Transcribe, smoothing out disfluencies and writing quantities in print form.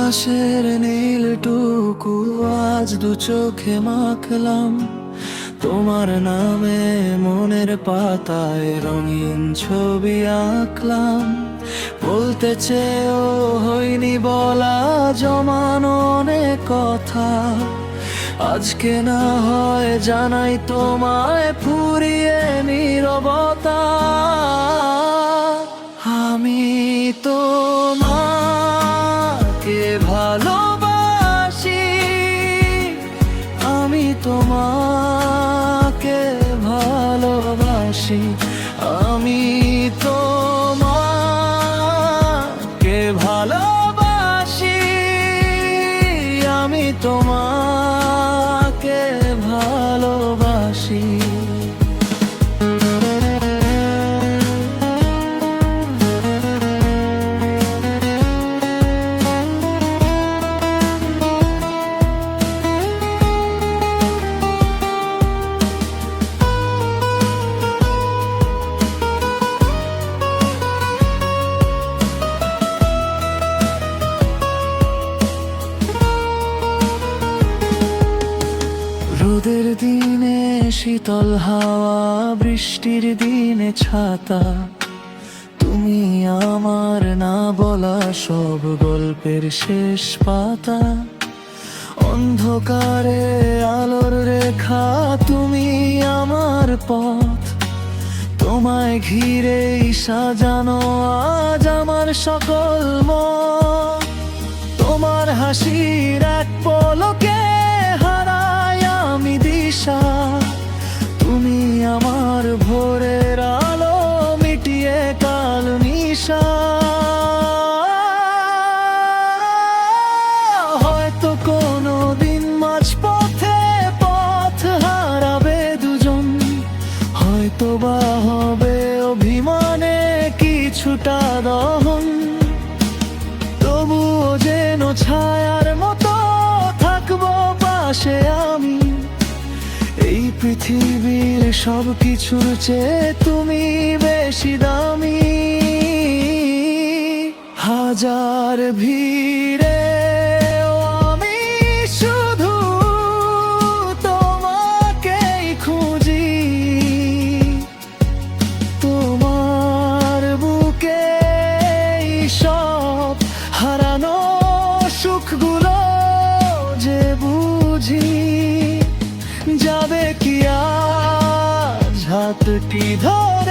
আকাশের নীলটুকু আজ দু চোখে মাখলাম, তোমার নামে মনের পাতায় রঙিন ছবি আঁকলাম। বলতে চেয়েও হয়নি বলা জমানো অনেক কথা, আজকে না হয় জানাই তোমায় ফুরিয়ে নীরবতা। আমি তোমাকে ভালোবাসি, আমি তোমাকে ভালোবাসি, আমি তোমাকে ভালোবাসি, আমি তোমাকে ভালোবাসি। রোদের দিনে শীতল হাওয়া, বৃষ্টির দিনে ছাতা, তুমি আমার না বলা সব গল্পের শেষ পাতা। অন্ধকারে আলোর রেখা, তুমি আমার পথ, তোমায় ঘিরেই সাজানো আজ আমার সকল মন। তোমার হাসির এক পলকে আমি দিশা, তুমি আমার ভোরের আলো মিটিয়ে কাল নিশা। হয়তো কোনো দিন মাঝপথে পথ হারাবে দুজন, হয়তো বা হবে অভিমানে কিছুটা দহন, তবুও যেন ছায়ার মতো থাকবো পাশে আমি। এই পৃথিবীর সব কিছুর চেয়ে তুমি বেশি দামি। হাজার ভিড়ে আমি শুধু তোমাকেই খুঁজি, তোমার বুকে সব হারানো সুখগুলো যে বুঝি। যাবে কি আজ হাতটি ধরে